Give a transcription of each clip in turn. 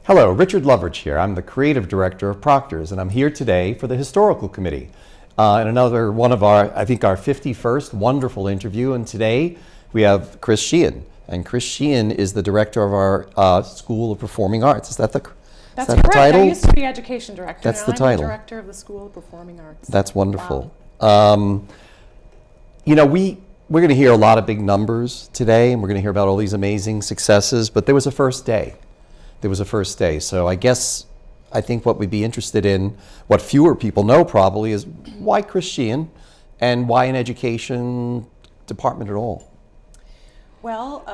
Hello, Richard Loveridge here. I'm the creative director of Proctors, and I'm here today for the Historical Committee. And another one of our 51st wonderful interview. And today we have Chris Sheehan. And Chris Sheehan is the director of our School of Performing Arts. Is that the That's correct? correct. Title? I used to be education director. That's now the I'm title. the director of the School of Performing Arts. That's wonderful. Wow. We're going to hear a lot of big numbers today, and we're going to hear about all these amazing successes, but there was a first day. So I think what we'd be interested in, what fewer people know probably, is why Chris Sheehan and why an education department at all? Well,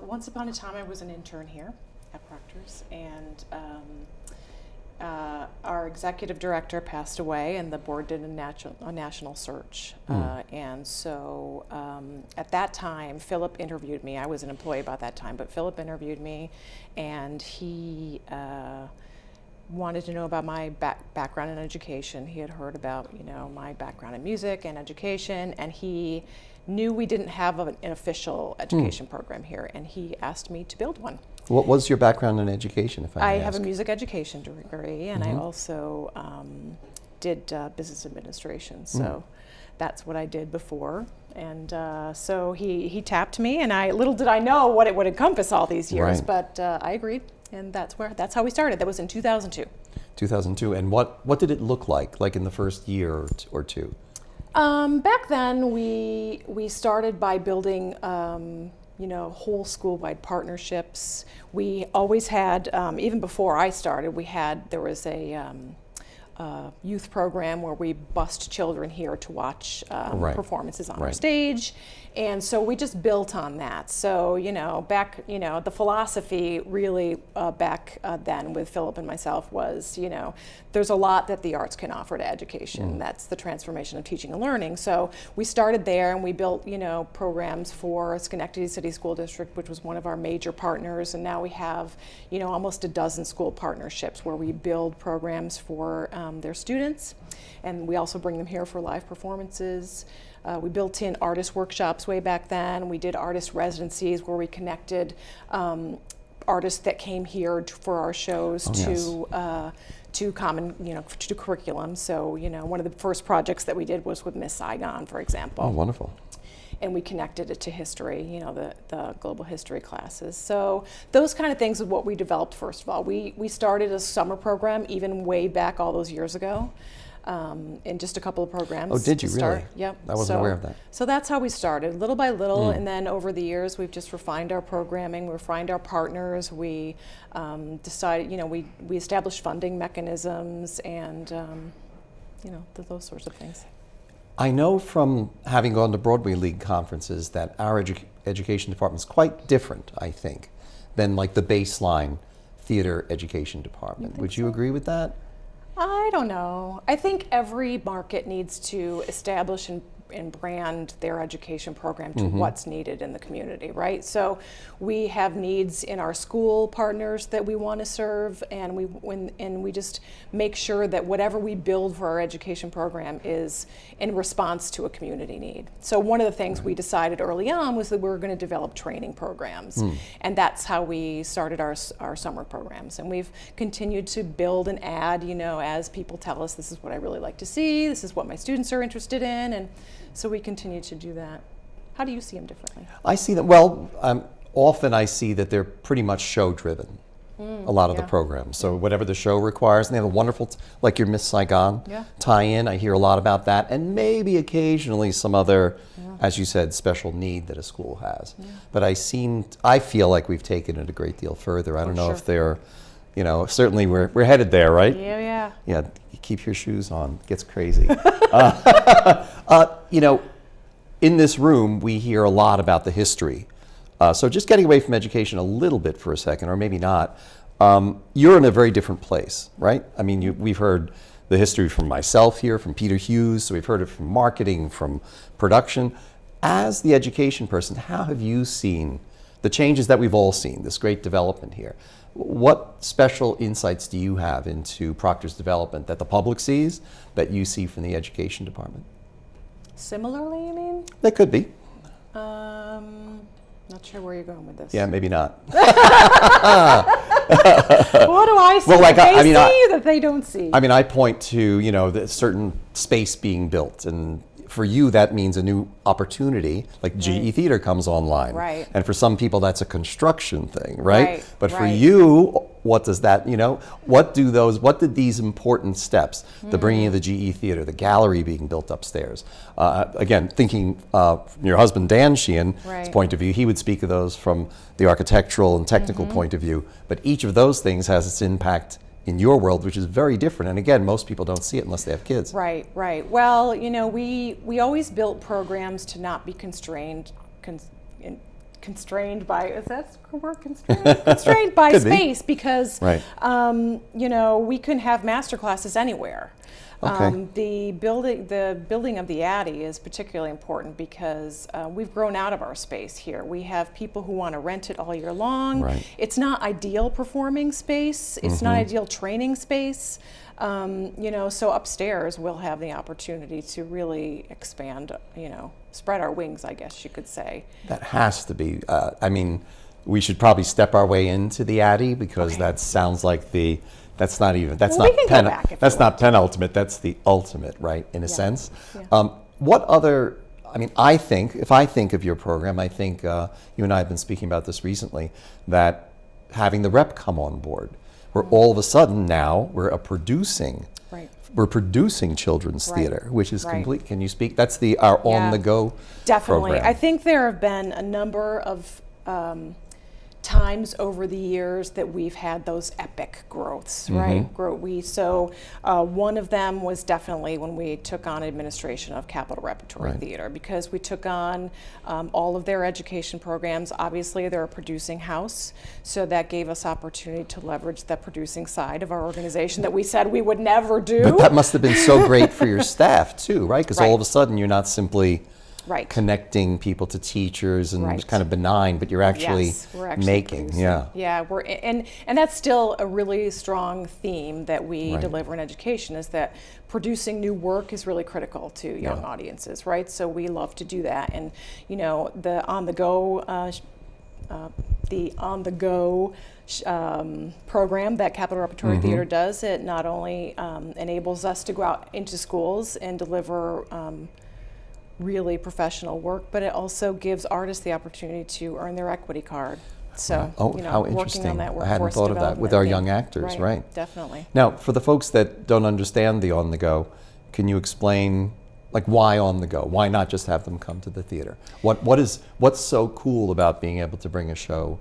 once upon a time I was an intern here at Proctors, and our executive director passed away, and the board did a national search. And so at that time, Philip interviewed me. I was an employee about that time, but Philip interviewed me, and he wanted to know about my background in education. He had heard about, my background in music and education, and he knew we didn't have an official education program here, and he asked me to build one. What was your background in education, if I may I have ask? a music education degree, and I also did business administration. So that's what I did before. And so he tapped me, and little did I know what it would encompass all these years. Right. But I agreed, and that's how we started. That was in 2002. 2002, and what did it look like in the first year or two? Back then, we started by building whole school-wide partnerships. We always had, even before I started, there was a youth program where we bussed children here to watch performances on our stage. And so we just built on that. So, the philosophy really back then with Philip and myself was, there's a lot that the arts can offer to education. That's the transformation of teaching and learning. So we started there, and we built, programs for Schenectady City School District, which was one of our major partners. And now we have, almost a dozen school partnerships where we build programs for their students. And we also bring them here for live performances. We built in artist workshops way back then. We did artist residencies where we connected artists that came here for our shows to common, to curriculum. So, one of the first projects that we did was with Miss Saigon, for example. Oh, wonderful. And we connected it to history, the global history classes. So those kind of things are what we developed first of all. We started a summer program even way back all those years ago. In just a couple of programs. Oh, did you really? Yep. I wasn't aware of that. So that's how we started, little by little, and then over the years we've just refined our programming, refined our partners. We decided, we established funding mechanisms, and those sorts of things. I know from having gone to Broadway League conferences that our education department is quite different, I think, than like the baseline theater education department. Would you agree with that? I don't know. I think every market needs to establish and brand their education program to what's needed in the community, right? So we have needs in our school partners that we want to serve, and we just make sure that whatever we build for our education program is in response to a community need. So one of the things we decided early on was that we were going to develop training programs, and that's how we started our summer programs. And we've continued to build and add, as people tell us, this is what I really like to see, this is what my students are interested in, and so we continue to do that. How do you see them differently? I see them, often I see that they're pretty much show-driven, a lot of the programs. So whatever the show requires, and they have a wonderful, like your Miss Saigon tie-in, I hear a lot about that, and maybe occasionally some other, as you said, special need that a school has. But I feel like we've taken it a great deal further. I don't know if they're, certainly we're headed there, right? Yeah. Yeah, you keep your shoes on, it gets crazy. In this room, we hear a lot about the history. So just getting away from education a little bit for a second, or maybe not, you're in a very different place, right? I mean, we've heard the history from myself here, from Peter Hughes, so we've heard it from marketing, from production. As the education person, how have you seen the changes that we've all seen, this great development here? What special insights do you have into Proctor's development that the public sees, that you see from the education department? Similarly, you mean? They could be. Not sure where you're going with this. Yeah, maybe not. What do I see Well, like, that they I mean, see that they don't see? I mean, I point to, the certain space being built, and for you, that means a new opportunity, like GE Theater comes online. Right. And for some people, that's a construction thing, right? Right, But for right. you, what does that, what did these important steps, the bringing of the GE Theater, the gallery being built upstairs, again, thinking from your husband, Dan Sheehan's Right. point of view, he would speak of those from the architectural and technical point of view, but each of those things has its impact in your world, which is very different. And again, most people don't see it unless they have kids. Right, right. Well, we always built programs to not be constrained by, is that the word, constrained? Constrained by Could be. space, because Right. we can have master classes anywhere. Okay. The building of the Addy is particularly important because we've grown out of our space here. We have people who want to rent it all year long. Right. It's not ideal performing space. It's not ideal training space. So upstairs we'll have the opportunity to really expand, spread our wings, I guess you could say. That has to be, we should probably step our way into the Addy, because that sounds like that's not even, that's Well, we not can go back if that's you not penultimate, that's the ultimate, right, in a sense. Yeah. What other, if I think of your program, I think you and I have been speaking about this recently, that having the rep come on board, where all of a sudden now we're producing Right. we're producing children's Right. theater, which is Right. complete. Can you speak? That's our Yeah. on-the-go Definitely. program. I think there have been a number of times over the years that we've had those epic growths, right? One of them was definitely when we took on administration of Capitol Repertory Right. Theater, because we took on all of their education programs. Obviously, they're a producing house, so that gave us opportunity to leverage the producing side of our organization that we said we would never do. But that must have been so great for your staff too, right? Because all Right. of a sudden you're not simply Right. connecting people to teachers and Right. it's kind of benign, but you're actually, Yes, we're actually making. producing. Yeah. Yeah, and that's still a really strong theme that we Right. deliver in education, is that producing new work is really critical to young Yeah. audiences, right? So we love to do that, and the on-the-go program that Capitol Repertory Theater does, it not only enables us to go out into schools and deliver really professional work, but it also gives artists the opportunity to earn their equity card. So, Oh, how working interesting. on that I hadn't workforce thought of that with development our thing. young actors, right. Definitely. Now, for the folks that don't understand the on-the-go, can you explain, why on-the-go? Why not just have them come to the theater? What's so cool about being able to bring a show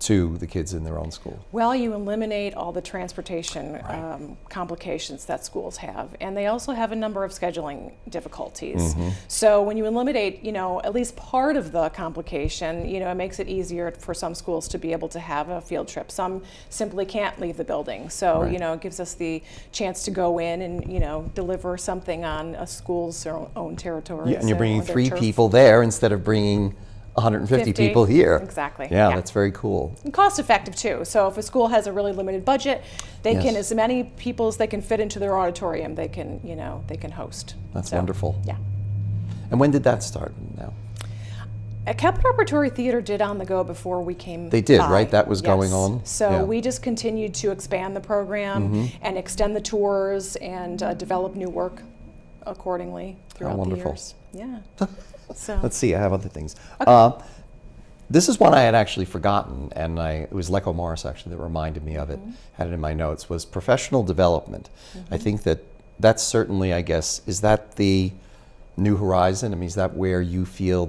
to the kids in their own school? Well, you eliminate all the transportation complications that schools have, and they also have a number of scheduling difficulties. So when you eliminate, at least part of the complication, it makes it easier for some schools to be able to have a field trip. Some simply can't leave the building, so Right. it gives us the chance to go in and deliver something on a school's own territory. Yeah, and you're bringing or their 3 turf. people there instead of bringing 150 people here. Exactly. Yeah, that's very cool. And cost effective too. So if a school has a really limited budget, they Yes. can, as many people as they can fit into their auditorium, they can host. That's So, wonderful. Yeah. And when did that start now? Capitol Repertory Theater did On the Go before we came They did, by. right? That was going Yes. on? So Yeah. we just continued to expand the program and extend the tours and develop new work accordingly throughout the wonderful. years. Yeah. So Let's see, I have other things. This is one I had actually forgotten, and it was Lecco Morris actually that reminded me of it, had it in my notes, was professional development. I think that's certainly, I guess, is that the new horizon? I mean, is that where you feel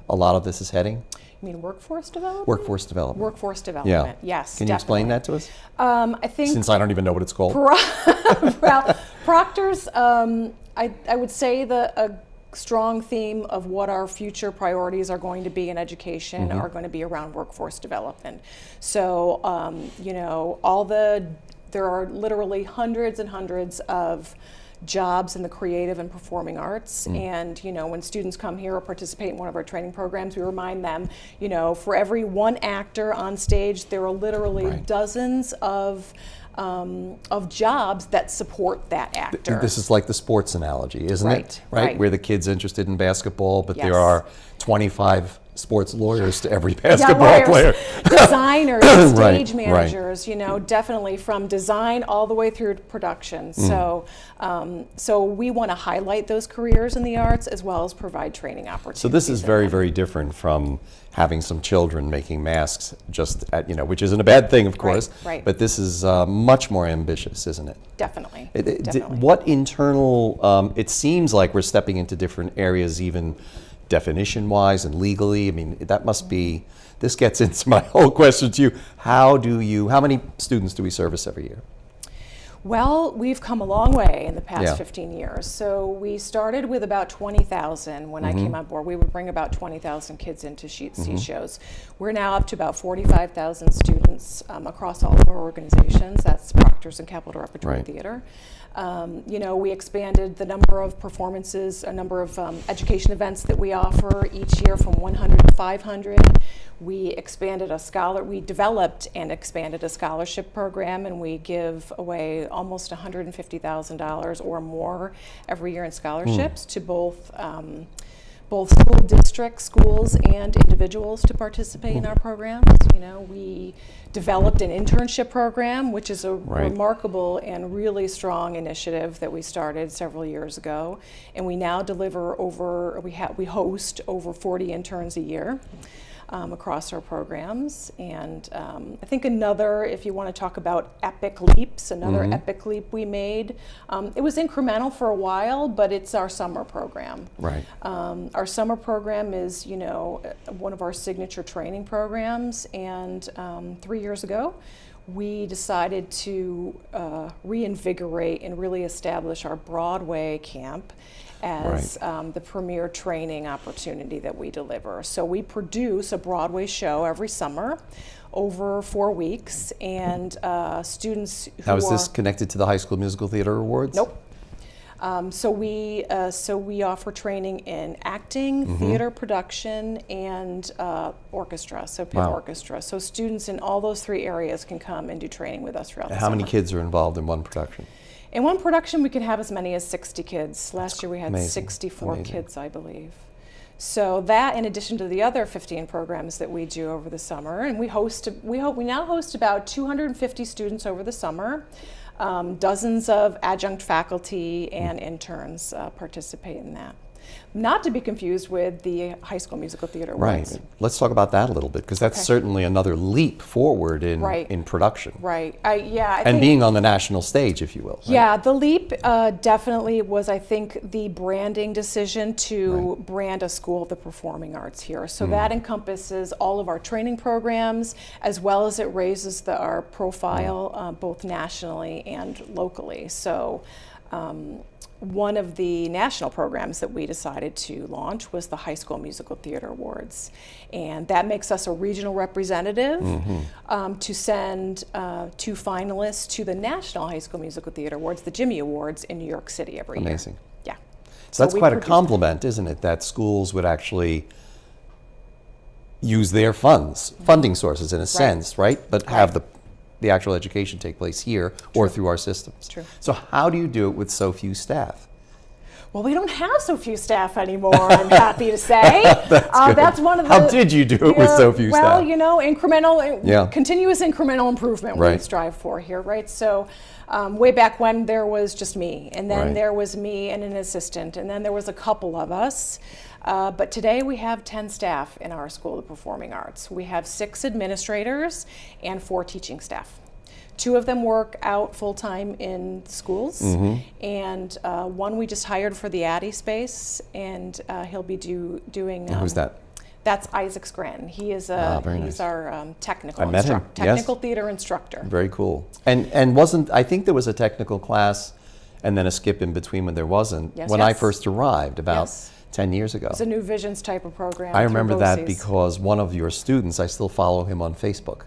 a lot of this is heading? you mean workforce development? Workforce development. Workforce development. Yeah. Yes. Can you explain definitely. that to us? I think Since I don't even know what it's called. well, Proctors, I would say a strong theme of what our future priorities are going to be in education are going to be around workforce development. So, there are literally hundreds and hundreds of jobs in the creative and performing arts, and when students come here or participate in one of our training programs, we remind them, for every one actor on stage, there are literally Right. dozens of jobs that support that actor. This is like the sports analogy, isn't Right, it? Right. right. Where the kid's interested in basketball, but Yes. there are 25 sports lawyers to every basketball player. Designers, Right, stage managers, you know, definitely from design all the way through to production. So we want to highlight those careers in the arts as well as provide training opportunities. So this is in very, them. very different from having some children making masks just at, you know, which isn't a bad thing, of course. right. But this is much more ambitious, isn't it? Definitely. What internal, it seems like we're stepping into different areas, even definition-wise and legally. I mean, that must be, this gets into my whole question to you. How many students do we service every year? Well, we've come a long way in the past Yeah. 15 years. So we started with about 20,000 when I came on board. We would bring about 20,000 kids into see shows. We're now up to about 45,000 students across all of our organizations. That's Proctors and Capital Repertory Right. Theater. You know, we expanded the number of performances, a number of education events that we offer each year from 100 to 500. We developed and expanded a scholarship program, and we give away almost $150,000 or more every year in scholarships to both school districts, schools, and individuals to participate in our programs. You know, we developed an internship program, which is a remarkable and really strong initiative that we started several years ago, and we now deliver we host over 40 interns a year. Across our programs. And I think if you want to talk about epic leaps, another epic leap we made, it was incremental for a while, but it's our summer program. Right. Our summer program is, you know, one of our signature training programs, and 3 years ago, we decided to reinvigorate and really establish our Broadway camp as the premier training opportunity that we deliver. So we produce a Broadway show every summer over 4 weeks, and students who Now, is this connected to the High School Musical Theater Awards? Nope. So we offer training in acting, theater production, and orchestra, so pit orchestra. So students in all those 3 areas can come and do training with us throughout the summer. How many kids are involved in one production? In one production, we can have as many as 60 kids. Last year we had amazing. 64 kids, I believe. So that, in addition to the other 15 programs that we do over the summer, and we now host about 250 students over the summer. Dozens of adjunct faculty and interns participate in that. Not to be confused with the High School Musical Theater Awards. Right. Let's talk about that a little bit, because that's certainly another leap forward in production. Right. I And think, being on the national stage, if you will. Right? Yeah, the leap definitely was, I think, the branding decision to brand a school of the performing arts here. So that encompasses all of our training programs, as well as it raises our profile both nationally and locally. So one of the national programs that we decided to launch was the High School Musical Theater Awards. And that makes us a regional representative to send 2 finalists to the National High School Musical Theater Awards, the Jimmy Awards, in New York City every year. Amazing. Yeah. So that's quite a compliment, isn't it, that schools would actually use their funding sources in a sense, right? But have the actual education take place here or through our systems. True. So how do you do it with so few staff? Well, we don't have so few staff anymore, I'm happy to say. That's one of the... How did you do it with so few staff? Well, you know, continuous incremental improvement we strive for here, right? So way back when there was just me, and then there was me and an assistant, and then there was a couple of us. But today we have 10 staff in our School of Performing Arts. We have 6 administrators and 4 teaching staff. 2 of them work out full-time in schools, and 1 we just hired for the Addy space, and he'll be doing... Who's that? That's Isaac Scranton. He is he's our technical theater instructor. Very cool. And I think there was a technical class and then a skip in between when there wasn't, when I first arrived about 10 years ago. It's a New Visions type of program. I remember that because one of your students, I still follow him on Facebook,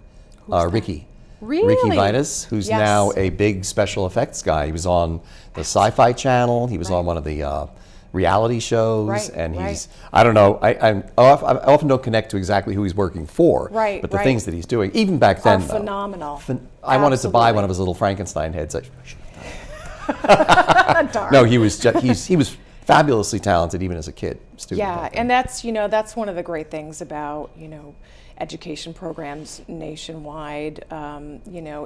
Ricky. Really? Ricky Vitus, who's now a big special effects guy. He was on the Sci-Fi Channel. He was on one of the reality shows, and he's, I don't know, I often don't connect to exactly who he's working for, but the things that he's doing, even back then, are phenomenal. I wanted to buy one of his little Frankenstein heads. Darn. No, he was fabulously talented even as a kid student. Yeah, back then. and that's, that's one of the great things about, education programs nationwide,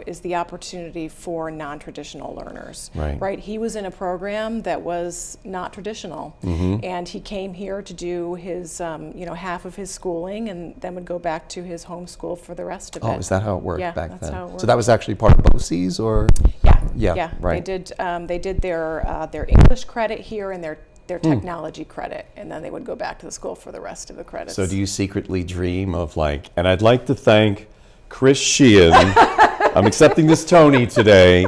is the opportunity for non-traditional learners. Right. He was in a program that was not traditional, and he came here to do his, half of his schooling, and then would go back to his home school for the rest of it. Oh, is that how it worked Yeah, back that's then? how it worked. So that was actually part of BOCES, or? Yeah, right. They did their English credit here and their technology credit, and then they would go back to the school for the rest of the credits. So do you secretly dream of and I'd like to thank Chris Sheehan. I'm accepting this Tony today.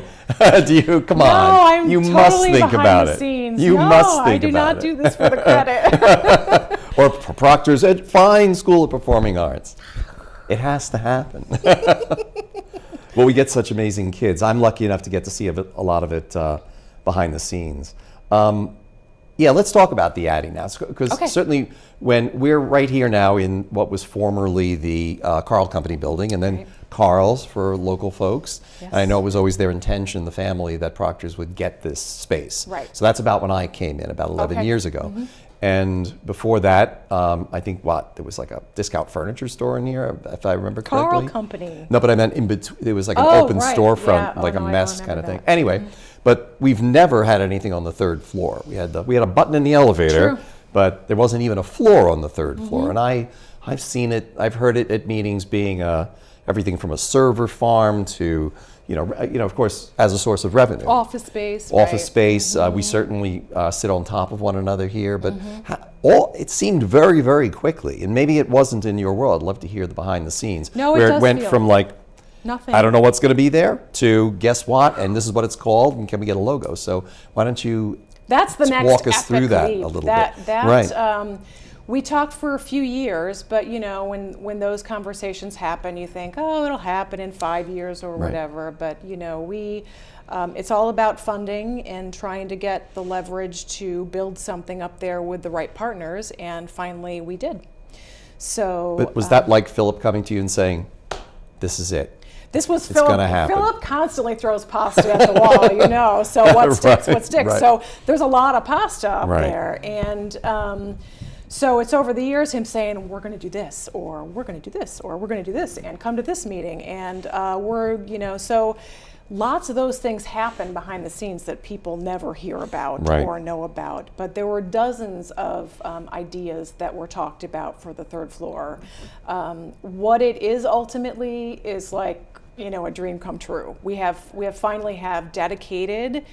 Do you? Come on. No, I'm you totally must think behind about the it. scenes. You no, must think I do about not it. do this for the credit. Or Proctors, a fine school of performing arts. It has to happen. Well, we get such amazing kids. I'm lucky enough to get to see a lot of it behind the scenes. Yeah, let's talk about the Addy now, because certainly when we're right here now in what was formerly the Carl Company building, and then Carl's for local folks. Yes. And I know it was always their intention, the family, that Proctors would get this space. Right. So that's about when I came in, about 11 years ago. And before that, I think there was like a discount furniture store in here, if I remember correctly. Carl Company. No, but I meant in between. There was like an Oh, open right. storefront, Yeah. like Oh, a no, I mess don't kind of thing. remember that. Anyway, but we've never had anything on the third floor. We had a button in the elevator, True. but there wasn't even a floor on the third floor. And I've seen it. I've heard it at meetings being everything from a server farm to of course, as a source of revenue. Office space. Office space. We certainly sit on top of one another here, but it seemed very, very quickly, and maybe it wasn't in your world. I'd love to hear the behind the scenes. No, it where does it went feel from nothing. I don't know what's going to be there, to guess what, and this is what it's called, and can we get a logo? So why don't you That's the next walk us epic through that leap. a little that, bit? That, Right. We talked for a few years, but when those conversations happen, you think, oh, it'll happen in 5 years or whatever. But it's all about funding and trying to get the leverage to build something up there with the right partners, and finally we did. So. But was that like Philip coming to you and saying, "This is it"? This was It's Philip. gonna happen. Philip constantly throws pasta at the wall, So what sticks, what sticks. Right. So there's a lot of pasta up Right. there, and so it's over the years him saying, we're going to do this, or we're going to do this, or we're going to do this, and come to this meeting, and so lots of those things happen behind the scenes that people never hear about Right. or know about. But there were dozens of ideas that were talked about for the third floor. What it is ultimately is like, a dream come true. We have finally have dedicated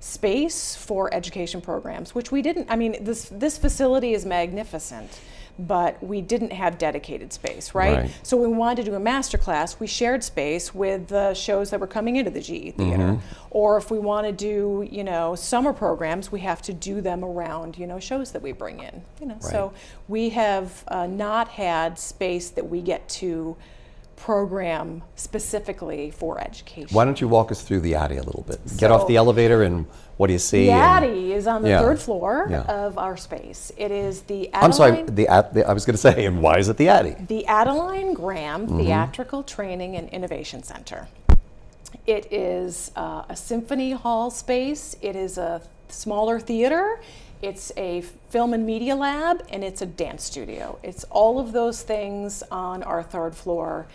space for education programs, which we didn't. I mean, this facility is magnificent, but we didn't have dedicated space, right? So when we wanted to do a master class, we shared space with the shows that were coming into the GE Theater. Or if we want to do, summer programs, we have to do them around, shows that we bring in. So we have not had space that we get to program specifically for education. Why don't you walk us through the Addy a little bit? Get off the elevator, and what do you see? The Addy is on the third floor Yeah. of our space. It is the Adeline. I'm sorry, I was going to say, and why is it the Addy? The Adeline Graham Theatrical Training and Innovation Center. It is a symphony hall space. It is a smaller theater. It's a film and media lab, and it's a dance studio. It's all of those things on our third floor.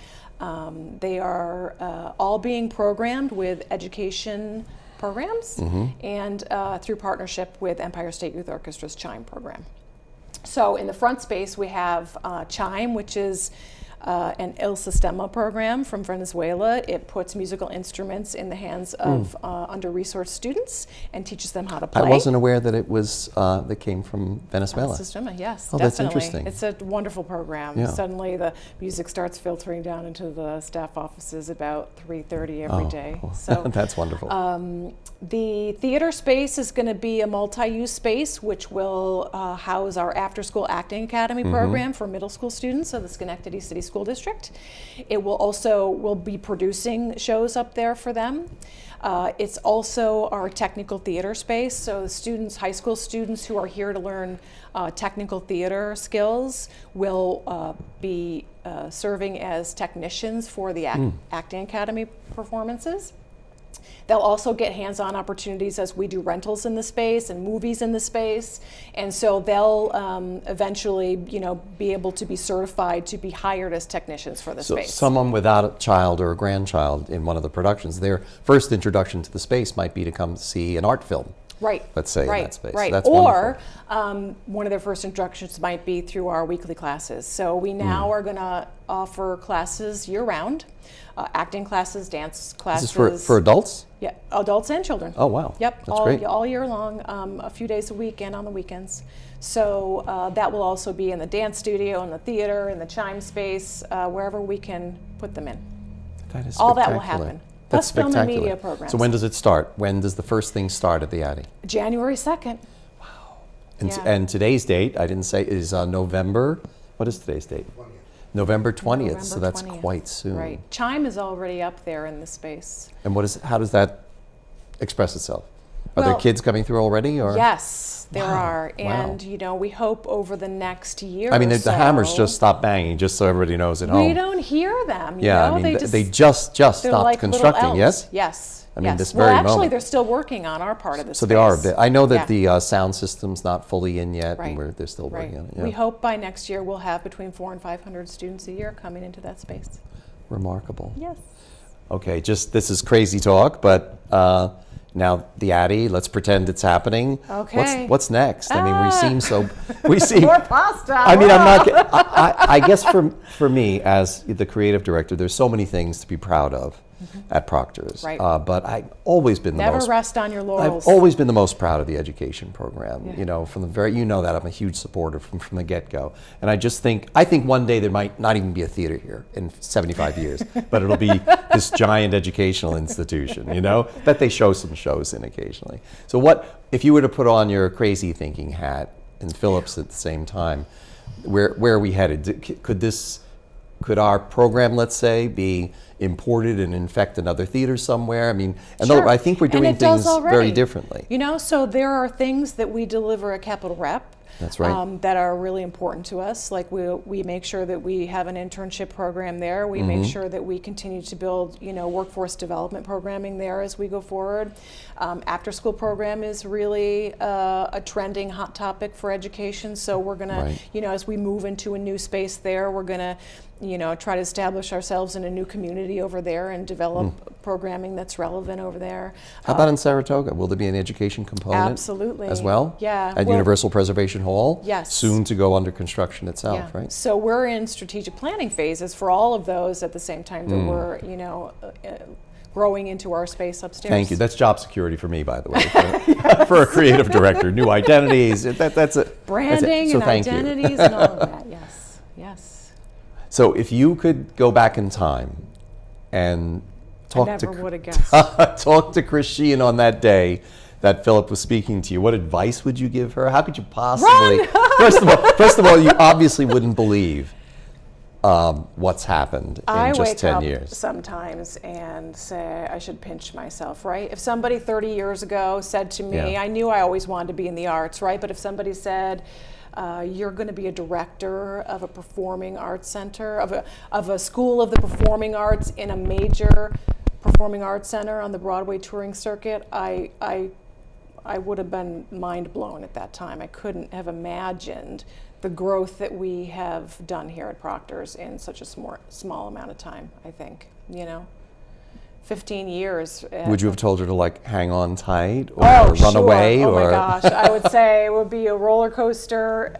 They are all being programmed with education programs and through partnership with Empire State Youth Orchestra's Chime program. So in the front space we have Chime, which is an El Sistema program from Venezuela. It puts musical instruments in the hands of under-resourced students and teaches them how to play. I wasn't aware that it was that came from Venezuela. El Sistema, yes, Oh, definitely. that's interesting. It's a wonderful program. Yeah. Suddenly the music starts filtering down into the staff offices about 3:30 every day. So That's wonderful. the theater space is going to be a multi-use space, which will house our after-school acting academy program for middle school students of the Schenectady City School District. It will be producing shows up there for them. It's also our technical theater space, so the students, high school students who are here to learn technical theater skills will be serving as technicians for the acting academy performances. They'll also get hands-on opportunities as we do rentals in the space and movies in the space. And so they'll eventually, you know, be able to be certified to be hired as technicians for the So space. someone without a child or a grandchild in one of the productions, their first introduction to the space might be to come see an art film. Right. Let's say right, in that space. Right. That's or wonderful. One of their first introductions might be through our weekly classes. So we now are going to offer classes year-round, acting classes, dance classes. Is this for adults? Yeah, adults and children. Oh, wow. Yep, That's great. all year long, a few days a week and on the weekends. So that will also be in the dance studio, in the theater, in the chime space, wherever we can put them in. That is All that will spectacular. happen. That's Plus film and spectacular. media programs. So when does it start? When does the first thing start at the Addy? January 2nd. And, Yeah. and today's date, I didn't say, is November. What is today's date? 20th. November 20th. November So that's 20th. quite soon. Right. Chime is already up there in the space. And how does that express itself? Are there Well, kids coming through already, or? Yes, there Wow. are. Wow. And, you know, we hope over the next year I mean, or the hammers so, just stopped banging, just so everybody knows at we home. don't hear them, you Yeah, know? I mean, they they just just they're stopped like little constructing, elves. yes? Yes. I mean, yes. this well, very actually, moment. they're still working on our part of the So space. they are a bit. I know that Yeah. the sound system's not fully in yet, Right. and they're still Right. working on it. Yeah. We hope by next year we'll have between 400 and 500 students a year coming into that space. Remarkable. Yes. Okay, this is crazy talk, but now the Addy, let's pretend it's happening. Okay. What's next? I mean, we Ah. seem, More pasta. I mean, I'm not, I guess for me as the creative director, there's so many things to be proud of at Proctors. Right. But I've always been the Never most, rest on your laurels. I've always been the most proud of the education program. Yeah. You know, from the very, you know that I'm a huge supporter from the get-go. And I think one day there might not even be a theater here in 75 years, but it'll be this giant educational institution, you know, that they show some shows in occasionally. So what, if you were to put on your crazy thinking hat and Phillips at the same time, where are we headed? Could our program, let's say, be imported and infect another theater somewhere? I mean, Sure. I think we're And doing it does things very already. differently. You know, so there are things that we deliver at Capital Rep. That's right. That are really important to us. Like we make sure that we have an internship program there. We make sure that we continue to build, you know, workforce development programming there as we go forward. After school program is really a trending hot topic for education. So we're gonna, Right. you know, as we move into a new space there, we're gonna, you know, try to establish ourselves in a new community over there and develop programming that's relevant over there. How about in Saratoga? Will there be an education component? Absolutely. As well? Yeah. At Well, Universal Preservation Hall? Yes. Soon to go under construction itself, Yeah. right? So we're in strategic planning phases for all of those at the same time that Mm. we're, you know, growing into our space upstairs. Thank you. That's job security for me, by the way, for a creative director. New identities, that's it. Branding So and thank you. identities and all of that. Yes. Yes. So if you could go back in time and talk Never to would have guessed. talk to Chris Sheehan on that day that Philip was speaking to you, what advice would you give her? How could you possibly? First of all, you obviously wouldn't believe what's happened in I just wake 10 up years. sometimes and say I should pinch myself, right? If somebody 30 years ago said to me, Yeah. I knew I always wanted to be in the arts, right? But if somebody said, you're going to be a director of a performing arts center, of a school of the performing arts in a major performing arts center on the Broadway touring circuit, I would have been mind blown at that time. I couldn't have imagined the growth that we have done here at Proctors in such a small amount of time, I think, you know. 15 years. Would you have told her to like hang on tight or Oh, run sure. away? Oh or my gosh, I would say it would be a roller coaster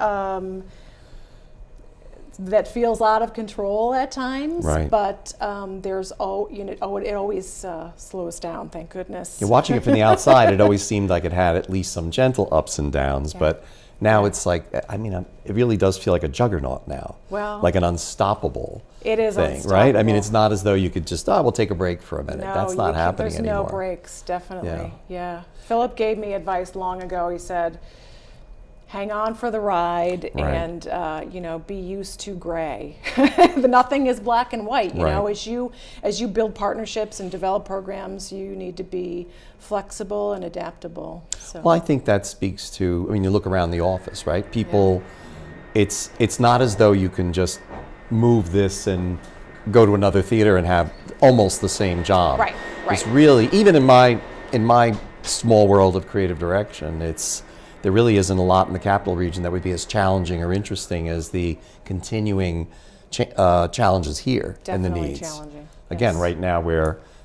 that feels out of control at times. Right. But there's it always slows down. Thank goodness. You're watching it from the outside, it always seemed like it had at least some gentle ups and downs, Yeah. but now it's like, I mean, it really does feel like a juggernaut now. Well, like an unstoppable It is thing, right? I mean, unstoppable. it's not as though you could just, we'll take a break for a minute. No, That's not happening there's anymore. no breaks, definitely. Yeah. Yeah. Philip gave me advice long ago. He said, hang on for the ride Right. and, you know, be used to gray. Nothing is black and white. You know, Right. as you build partnerships and develop programs, you need to be flexible and adaptable. So. Well, I think that speaks to, I mean, you look around the office, right? People, it's not as though you can just move this and go to another theater and have almost the same job. Right, right. It's really, even in my small world of creative direction, there really isn't a lot in the capital region that would be as challenging or interesting as the continuing challenges here and the Definitely needs. challenging. Again, Yes. right now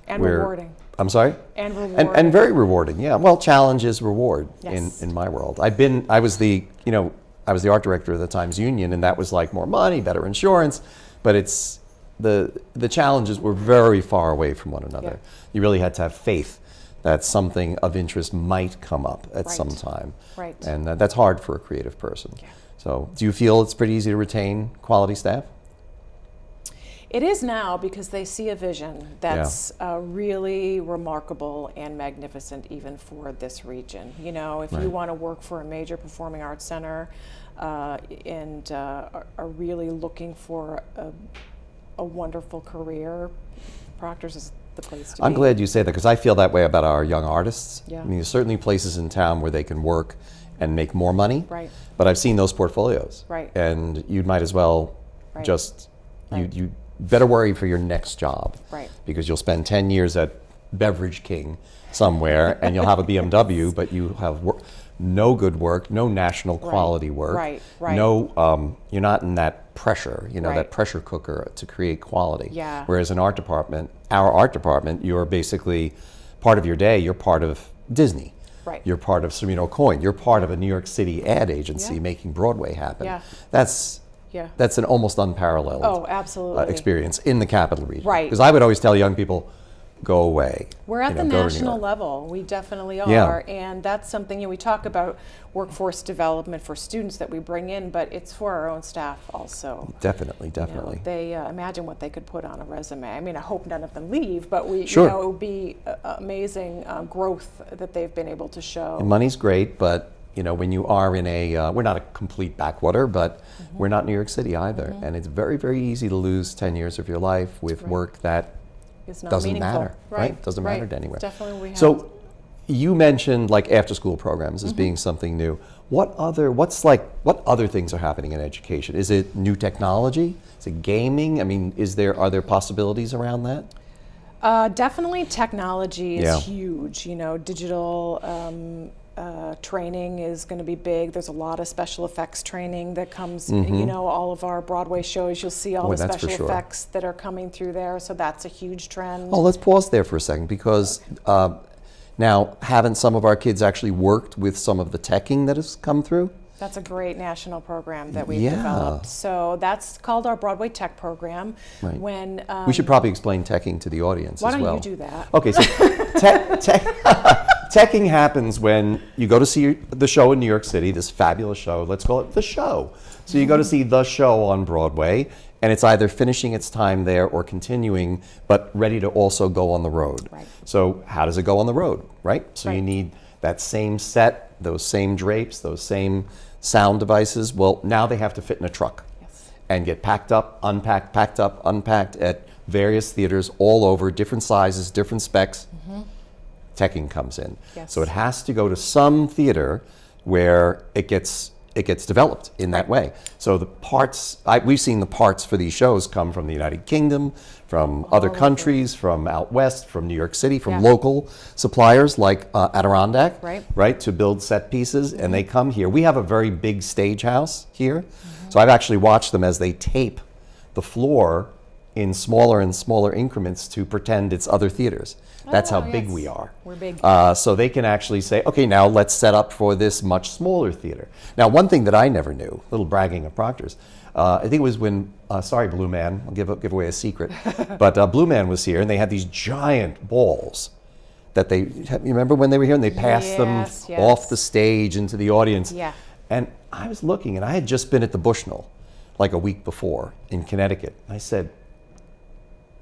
And we're rewarding. I'm sorry? And rewarding. And very rewarding, yeah. Well, challenge is reward Yes. in my world. I was the art director of the Times Union, and that was like more money, better insurance, but it's the challenges were very far away from one another. Yeah. You really had to have faith that something of interest might come up at Right. some time. Right. And that's hard for a creative person. Yeah. So do you feel it's pretty easy to retain quality staff? It is now, because they see a vision that's really remarkable and magnificent even for this region. You know, if Right. you want to work for a major performing arts center and are really looking for a wonderful career, Proctors is the place to I'm be. glad you say that, because I feel that way about our young artists. Yeah. I mean, there's certainly places in town where they can work and make more money. Right. But I've seen those portfolios. Right. And you might as well Right. just, Right. you better worry for your next job. Right. Because you'll spend 10 years at Beverage King somewhere and you'll have a BMW, but you have no good work, no national quality work. Right, right. No, you're not in that pressure, Right. that pressure cooker to create quality. Yeah. Whereas in our art department, you're basically part of your day, you're part of Disney. Right. You're part of Serino Coin. You're part of a New York City ad agency Yeah. making Broadway happen. Yeah. That's an almost unparalleled Oh, absolutely. experience in the capital region. Right. Because I would always tell young people, go away. We're at the go to New national York. level. We definitely are. Yeah. And that's something, we talk about workforce development for students that we bring in, but it's for our own staff also. Definitely, You know, definitely. they imagine what they could put on a resume. I mean, I hope none of them leave, but Sure. it would be amazing growth that they've been able to show. And money's great, but when you are in we're not a complete backwater, but we're not New York City either. And it's very, very easy to lose 10 years of your life with Right. work that It's not doesn't meaningful. matter, right? Doesn't matter to anywhere. Definitely we have. So you mentioned like after school programs as Mm-hmm. being something new. What other things are happening in education? Is it new technology? Is it gaming? I mean, are there possibilities around that? Definitely technology is Yeah. huge. Digital training is going to be big. There's a lot of special effects training that comes, all of our Broadway shows, you'll see all Boy, the that's for special sure. effects that are coming through there. So that's a huge trend. Oh, let's pause there for a second, because now haven't some of our kids actually worked with some of the teching that has come through? That's a great national program that we've Yeah. developed. So that's called our Broadway Tech Program. Right. When We should probably explain teching to the audience why as don't well. you do that? Okay, so teching happens when you go to see the show in New York City, this fabulous show, let's call it The Show. So you go to see The Show on Broadway, and it's either finishing its time there or continuing, but ready to also go on the road. Right. So how does it go on the road, right? So you Right. need that same set, those same drapes, those same sound devices. Well, now they have to fit in a truck Yes. and get packed up, unpacked at various theaters all over, different sizes, different specs. Teching comes in. Yes. So it has to go to some theater where it gets developed in that way. So the parts, we've seen the parts for these shows come from the United Kingdom, from other over. countries, from out west, from New York City, from Yeah. local suppliers like Adirondack, Right. to build set pieces, and they come here. We have a very big stage house here, so I've actually watched them as they tape the floor in smaller and smaller increments to pretend it's other theaters. That's how big yes. we are. We're big. So they can actually say, okay, now let's set up for this much smaller theater. Now, one thing that I never knew, a little bragging of Proctors, I think it was when, sorry, Blue Man, I'll give away a secret, but Blue Man was here, and they had these giant balls that you remember when they were here, and they passed them Yes, yes. off the stage into the audience. Yeah. And I was looking, and I had just been at the Bushnell like a week before in Connecticut. I said,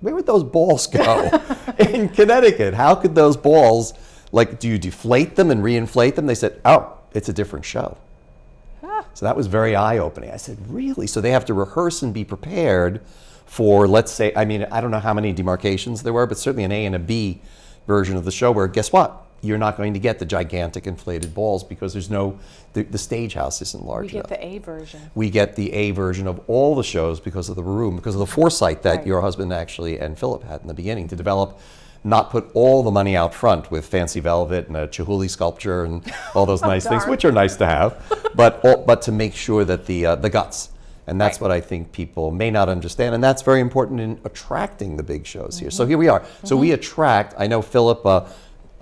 where would those balls go in Connecticut? How could those balls, do you deflate them and reinflate them? They said, oh, it's a different show. So that was very eye-opening. I said, really? So they have to rehearse and be prepared for, let's say, I don't know how many demarcations there were, but certainly an A and a B version of the show where, guess what? you're not going to get the gigantic inflated balls because there's no, the stage house isn't large We get enough. the A version. We get the A version of all the shows because of the room, because of the foresight that Right. your husband actually and Philip had in the beginning to develop, not put all the money out front with fancy velvet and a Chihuly sculpture and all those nice things, darn. which are nice to have, but to make sure that the guts. And that's Right. what I think people may not understand, and that's very important in attracting the big shows here. So here we are. So we attract. I know Philip.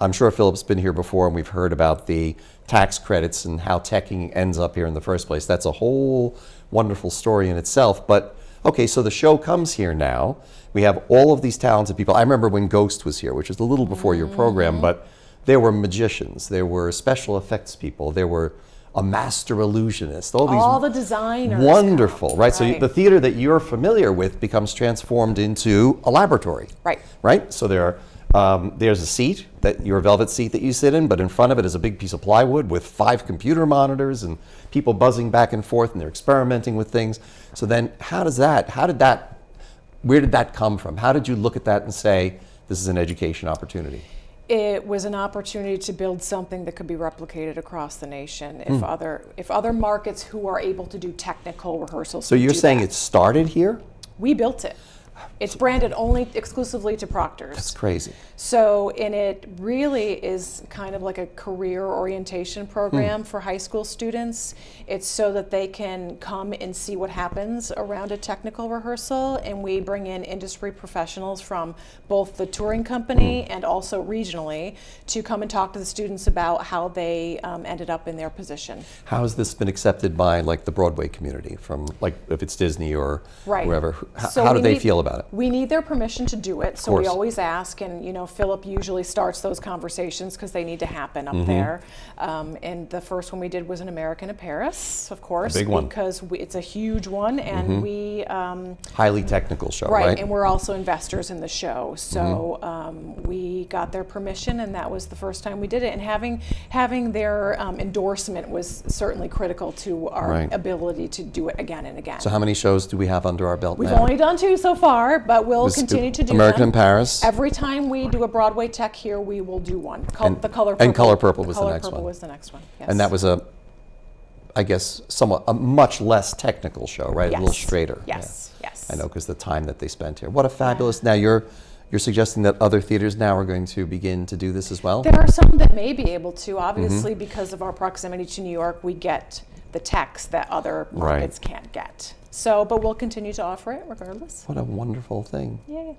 I'm sure Philip's been here before, and we've heard about the tax credits and how teching ends up here in the first place. That's a whole wonderful story in itself. But okay, so the show comes here now. We have all of these talented people. I remember when Ghost was here, which is a little before your program, but there were magicians, there were special effects people, there were a master illusionist, all these The designers. wonderful, right? So Right. the theater that you're familiar with becomes transformed into a laboratory. Right. Right? So there's a seat, your velvet seat that you sit in, but in front of it is a big piece of plywood with 5 computer monitors and people buzzing back and forth, and they're experimenting with things. So then where did that come from? How did you look at that and say, this is an education opportunity? It was an opportunity to build something that could be replicated across the nation Hmm. if other markets who are able to do technical rehearsals. So you're do saying that. it started here? We built it. It's branded only exclusively to Proctors. That's crazy. So, and it really is kind of like a career orientation program for high school students. It's so that they can come and see what happens around a technical rehearsal, and we bring in industry professionals from both the touring company and also regionally to come and talk to the students about how they ended up in their position. How has this been accepted by like the Broadway community, from like if it's Disney or Right. wherever? So How do we they need- feel about it? We need their permission to do it, so we course. always ask, and Philip usually starts those conversations because they need to happen up Mm-hmm. there. And the first one we did was an American in Paris, of course, big one. because it's a huge one, and we Highly technical show, right, right? and we're also investors in the show, so we got their permission, and that was the first time we did it. And having their endorsement was certainly critical to our Right. ability to do it again and again. So how many shows do we have under our belt We've now? only done 2 so far, but we'll Was continue to do American them. in Paris. Every time we do a Broadway tech here, we will do one. And- The Color and Purple. Color Purple was the Color next Purple one. was the next one. Yes. And that was I guess, a much less technical show, right? A little Yes. straighter. Yes. Yes. Yeah. I know, because the time that they spent here. What a fabulous. Now you're suggesting that other theaters now are going to begin to do this as well? There are some that may be able to. Obviously, Mm-hmm. because of our proximity to New York, we get the techs that other Right. markets can't get. So, but we'll continue to offer it regardless. What a wonderful thing. Yay.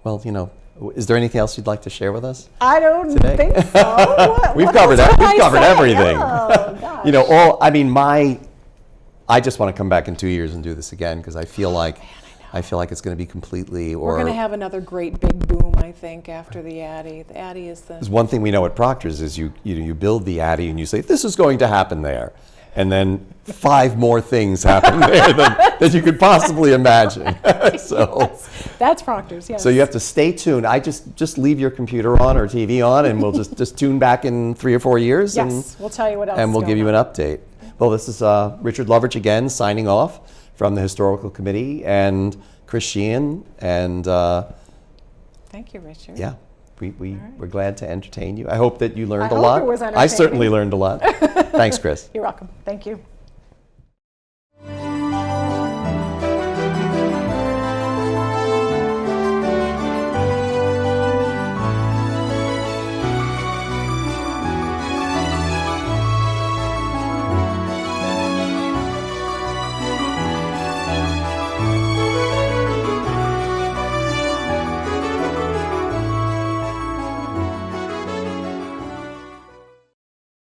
Well, is there anything else you'd like to share with us? I don't Today? think so. We've What covered else that. can We've I covered say? everything. Oh, gosh. I just want to come back in 2 years and do this again, because I feel like it's going to be completely. We're going to have another great big boom, I think, after the Addy. The Addy is the. There's one thing we know at Proctors is you build the Addy and you say this is going to happen there, and then 5 more things happen there than you could possibly imagine. So. That's Proctors, yes. So you have to stay tuned. I just leave your computer on or TV on, and we'll just tune back in 3 or 4 years. Yes, we'll tell you what else And is we'll give going you an on. update. Well, this is Richard Lovrich again, signing off from the Historical Committee, and Chris Sheehan. And Thank you, Richard. yeah, we're glad to entertain you. I hope that you learned I a hope lot. it was I certainly entertaining. learned a lot. Thanks, Chris. You're welcome. Thank you.